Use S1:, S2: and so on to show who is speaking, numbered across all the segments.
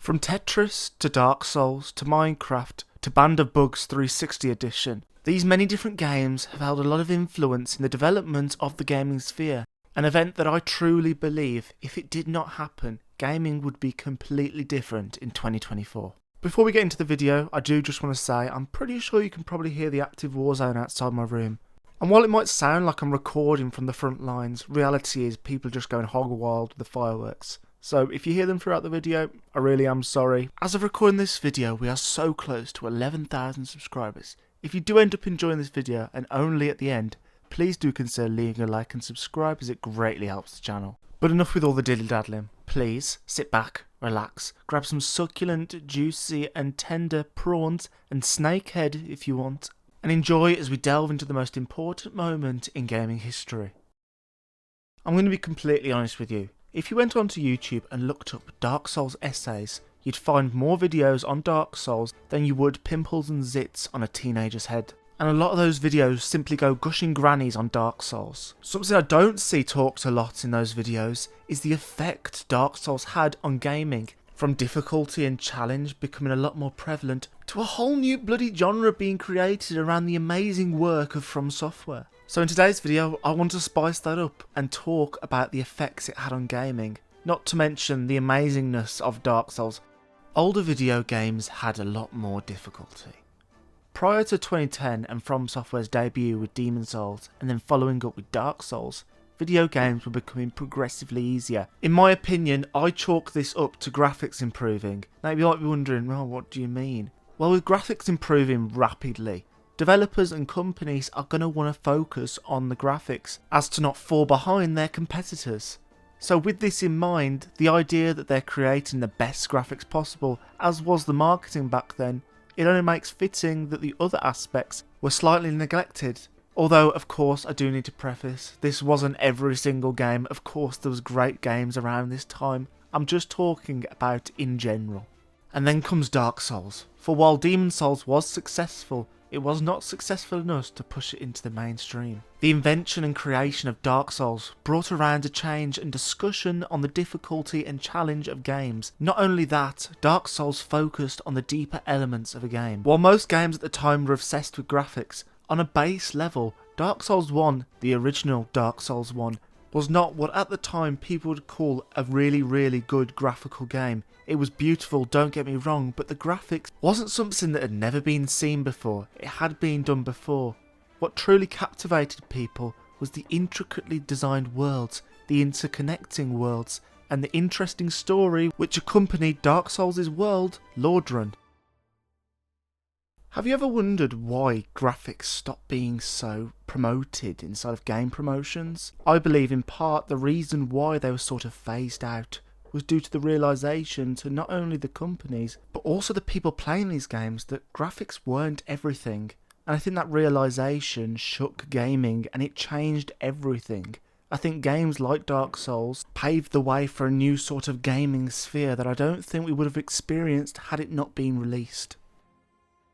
S1: From Tetris to Dark Souls to Minecraft to Band of Bugs 360 edition, these many different games have held a lot of influence in the development of the gaming sphere, an event that I truly believe, if it did not happen, gaming would be completely different in 2024. Before we get into the video, I do just want to say I'm pretty sure you can probably hear the active warzone outside my room. And while it might sound like I'm recording from the front lines, reality is people are just going hog wild with the fireworks. So if you hear them throughout the video, I really am sorry. As of recording this video, we are so close to 11,000 subscribers. If you do end up enjoying this video, and only at the end, please do consider leaving a like and subscribe as it greatly helps the channel. But enough with all the dilly-daddling. Please sit back, relax, grab some succulent, juicy and tender prawns and snakehead if you want, and enjoy as we delve into the most important moment in gaming history. I'm going to be completely honest with you. If you went onto YouTube and looked up Dark Souls essays, you'd find more videos on Dark Souls than you would pimples and zits on a teenager's head. And a lot of those videos simply go gushing grannies on Dark Souls. Something I don't see talked a lot in those videos is the effect Dark Souls had on gaming, from difficulty and challenge becoming a lot more prevalent to a whole new bloody genre being created around the amazing work of Fromsoftware. So in today's video, I want to spice that up and talk about the effects it had on gaming, not to mention the amazingness of Dark Souls. Older video games had a lot more difficulty. Prior to 2010 and Fromsoftware's debut with Demon's Souls and then following up with Dark Souls, video games were becoming progressively easier. In my opinion, I chalk this up to graphics improving. Now you might be wondering, well, what do you mean? Well, with graphics improving rapidly, developers and companies are going to want to focus on the graphics as to not fall behind their competitors. So with this in mind, the idea that they're creating the best graphics possible, as was the marketing back then, it only makes fitting that the other aspects were slightly neglected. Although, of course, I do need to preface, this wasn't every single game. Of course, there was great games around this time. I'm just talking about in general. And then comes Dark Souls. For while Demon's Souls was successful, it was not successful enough to push it into the mainstream. The invention and creation of Dark Souls brought around a change and discussion on the difficulty and challenge of games. Not only that, Dark Souls focused on the deeper elements of a game. While most games at the time were obsessed with graphics, on a base level, Dark Souls 1, the original Dark Souls 1, was not what at the time people would call a really good graphical game. It was beautiful, don't get me wrong, but the graphics wasn't something that had never been seen before. It had been done before. What truly captivated people was the intricately designed worlds, the interconnecting worlds, and the interesting story which accompanied Dark Souls' world, Lordran. Have you ever wondered why graphics stopped being so promoted inside of game promotions? I believe in part the reason why they were sort of phased out was due to the realisation to not only the companies, but also the people playing these games that graphics weren't everything. And I think that realisation shook gaming and it changed everything. I think games like Dark Souls paved the way for a new sort of gaming sphere that I don't think we would have experienced had it not been released.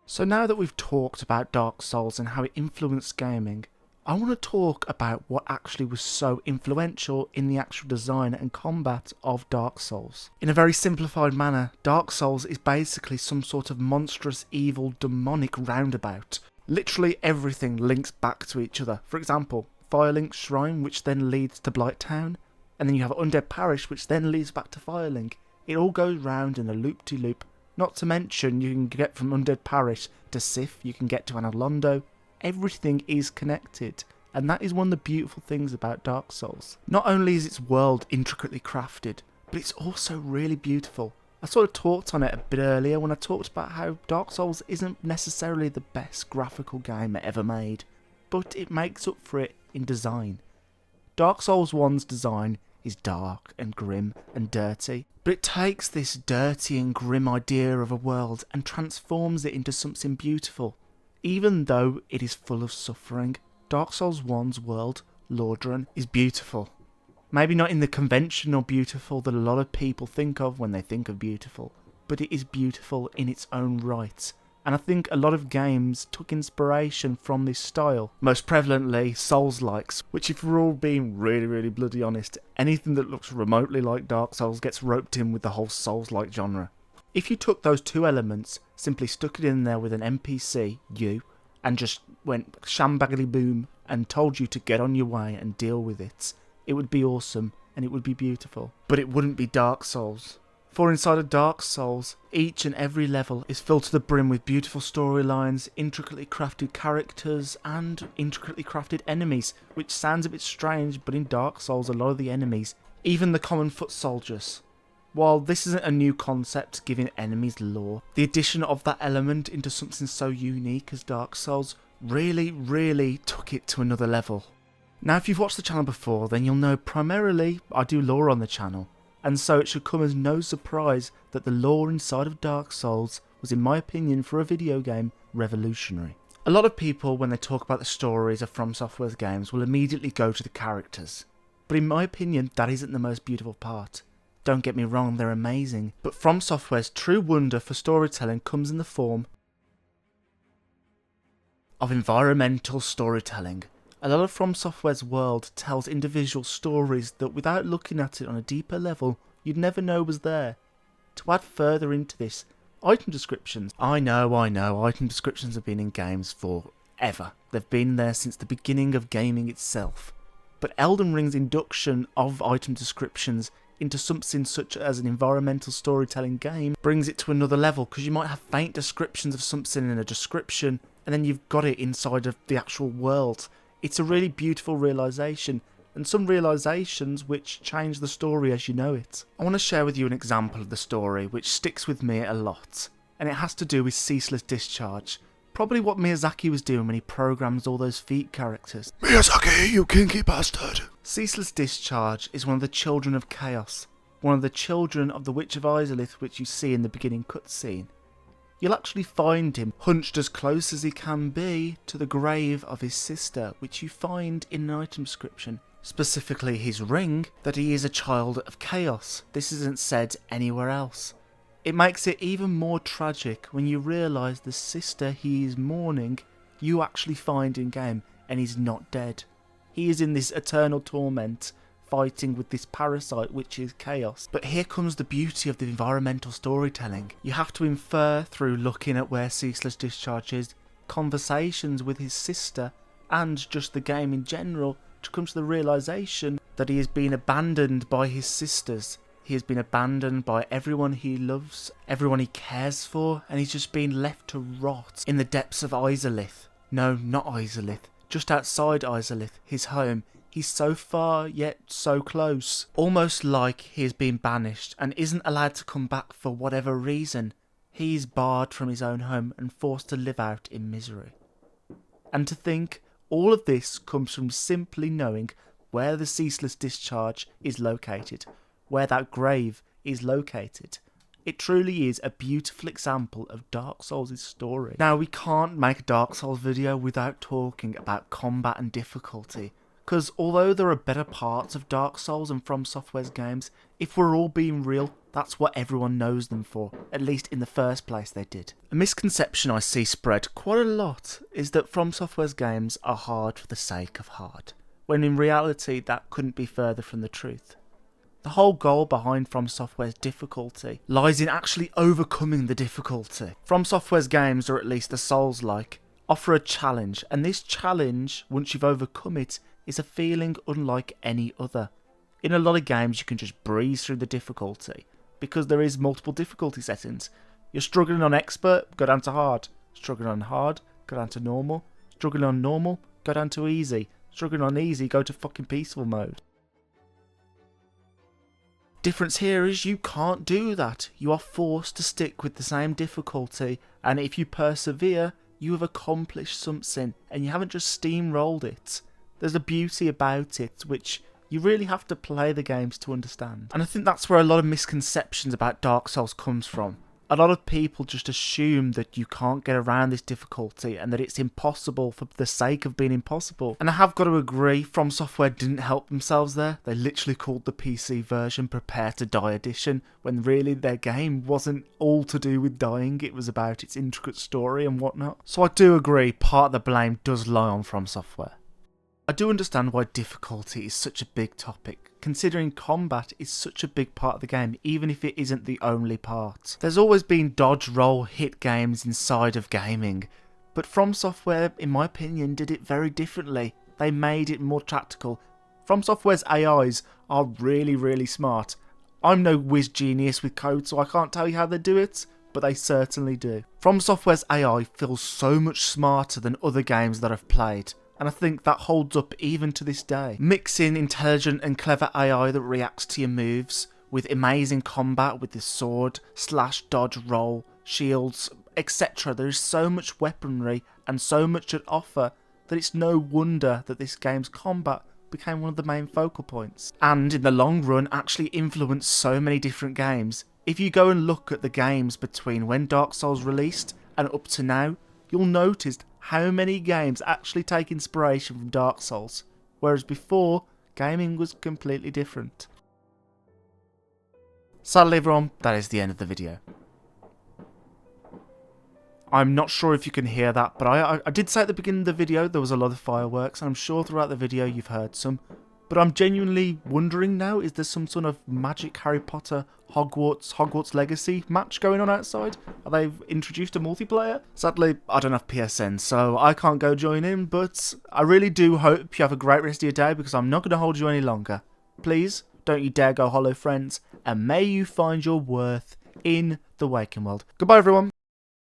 S1: So now that we've talked about Dark Souls and how it influenced gaming, I want to talk about what actually was so influential in the actual design and combat of Dark Souls. In a very simplified manner, Dark Souls is basically some sort of monstrous, evil, demonic roundabout. Literally everything links back to each other. For example, Firelink Shrine, which then leads to Blighttown, and then you have Undead Parish, which then leads back to Firelink. It all goes round in a loop-de-loop. Not to mention, you can get from Undead Parish to Sif, you can get to Analondo. Everything is connected, and that is one of the beautiful things about Dark Souls. Not only is its world intricately crafted, but it's also really beautiful. I sort of talked on it a bit earlier when I talked about how Dark Souls isn't necessarily the best graphical game ever made, but it makes up for it in design. Dark Souls 1's design is dark and grim and dirty, but it takes this dirty and grim idea of a world and transforms it into something beautiful. Even though it is full of suffering, Dark Souls 1's world, Lordran, is beautiful. Maybe not in the conventional beautiful that a lot of people think of when they think of beautiful, but it is beautiful in its own right. And I think a lot of games took inspiration from this style. Most prevalently, Souls-likes, which if we're all being really bloody honest, anything that looks remotely like Dark Souls gets roped in with the whole Souls-like genre. If you took those two elements, simply stuck it in there with an NPC, you, and just went shambaggly boom and told you to get on your way and deal with it, it would be awesome and it would be beautiful. But it wouldn't be Dark Souls. For inside of Dark Souls, each and every level is filled to the brim with beautiful storylines, intricately crafted characters, and intricately crafted enemies, which sounds a bit strange, but in Dark Souls a lot of the enemies, even the common foot soldiers, while this isn't a new concept giving enemies lore, the addition of that element into something so unique as Dark Souls really took it to another level. Now if you've watched the channel before, then you'll know primarily I do lore on the channel, and so it should come as no surprise that the lore inside of Dark Souls was, in my opinion, for a video game, revolutionary. A lot of people, when they talk about the stories of Fromsoftware's games, will immediately go to the characters, but in my opinion that isn't the most beautiful part. Don't get me wrong, they're amazing, but Fromsoftware's true wonder for storytelling comes in the form of environmental storytelling. A lot of Fromsoftware's world tells individual stories that without looking at it on a deeper level, you'd never know was there. To add further into this, item descriptions. I know, item descriptions have been in games forever. They've been there since the beginning of gaming itself. But Elden Ring's induction of item descriptions into something such as an environmental storytelling game brings it to another level, because you might have faint descriptions of something in a description, and then you've got it inside of the actual world. It's a really beautiful realisation, and some realisations which change the story as you know it. I want to share with you an example of the story which sticks with me a lot, and it has to do with Ceaseless Discharge. Probably what Miyazaki was doing when he programs all those feet characters.
S2: Miyazaki, you kinky bastard!
S1: Ceaseless Discharge is one of the children of Chaos, one of the children of the Witch of Izalith which you see in the beginning cutscene. You'll actually find him hunched as close as he can be to the grave of his sister, which you find in an item description. Specifically his ring, that he is a child of Chaos. This isn't said anywhere else. It makes it even more tragic when you realise the sister he is mourning, you actually find in game, and he's not dead. He is in this eternal torment, fighting with this parasite which is Chaos. But here comes the beauty of the environmental storytelling. You have to infer through looking at where Ceaseless Discharge is, conversations with his sister, and just the game in general, to come to the realisation that he has been abandoned by his sisters. He has been abandoned by everyone he loves, everyone he cares for, and he's just been left to rot in the depths of Izalith. No, not Izalith. Just outside Izalith, his home. He's so far, yet so close. Almost like he has been banished and isn't allowed to come back for whatever reason. He's barred from his own home and forced to live out in misery. And to think all of this comes from simply knowing where the Ceaseless Discharge is located, where that grave is located. It truly is a beautiful example of Dark Souls' story. Now, we can't make a Dark Souls video without talking about combat and difficulty. Because although there are better parts of Dark Souls and Fromsoftware's games, if we're all being real, that's what everyone knows them for, at least in the first place they did. A misconception I see spread quite a lot is that Fromsoftware's games are hard for the sake of hard, when in reality that couldn't be further from the truth. The whole goal behind Fromsoftware's difficulty lies in actually overcoming the difficulty. Fromsoftware's games, or at least the Souls-like, offer a challenge, and this challenge, once you've overcome it, is a feeling unlike any other. In a lot of games you can just breeze through the difficulty, because there is multiple difficulty settings. You're struggling on expert, go down to hard. Struggling on hard, go down to normal. Struggling on normal, go down to easy. Struggling on easy, go to fucking peaceful mode. Difference here is you can't do that. You are forced to stick with the same difficulty, and if you persevere, you have accomplished something, and you haven't just steamrolled it. There's a beauty about it which you really have to play the games to understand. And I think that's where a lot of misconceptions about Dark Souls comes from. A lot of people just assume that you can't get around this difficulty and that it's impossible for the sake of being impossible. And I have got to agree, Fromsoftware didn't help themselves there. They literally called the PC version Prepare to Die Edition, when really their game wasn't all to do with dying, it was about its intricate story and whatnot. So I do agree, part of the blame does lie on Fromsoftware. I do understand why difficulty is such a big topic, considering combat is such a big part of the game, even if it isn't the only part. There's always been dodge, roll, hit games inside of gaming, but Fromsoftware, in my opinion, did it very differently. They made it more tactical. Fromsoftware's AIs are really, really smart. I'm no whiz genius with code, so I can't tell you how they do it, but they certainly do. Fromsoftware's AI feels so much smarter than other games that I've played, and I think that holds up even to this day. Mixing intelligent and clever AI that reacts to your moves, with amazing combat with the sword, slash, dodge, roll, shields, etc. There is so much weaponry and so much at offer that it's no wonder that this game's combat became one of the main focal points, and in the long run actually influenced so many different games. If you go and look at the games between when Dark Souls released and up to now, you'll notice how many games actually take inspiration from Dark Souls, whereas before, gaming was completely different. Sadly everyone, that is the end of the video. I'm not sure if you can hear that, but I did say at the beginning of the video there was a lot of fireworks, and I'm sure throughout the video you've heard some. But I'm genuinely wondering now, is there some sort of magic Harry Potter Hogwarts Legacy match going on outside? Are they introduced a multiplayer? Sadly, I don't have PSN, so I can't go join in, but I really do hope you have a great rest of your day, because I'm not going to hold you any longer. Please, don't you dare go hollow, friends, and may you find your worth in the waking world. Goodbye everyone.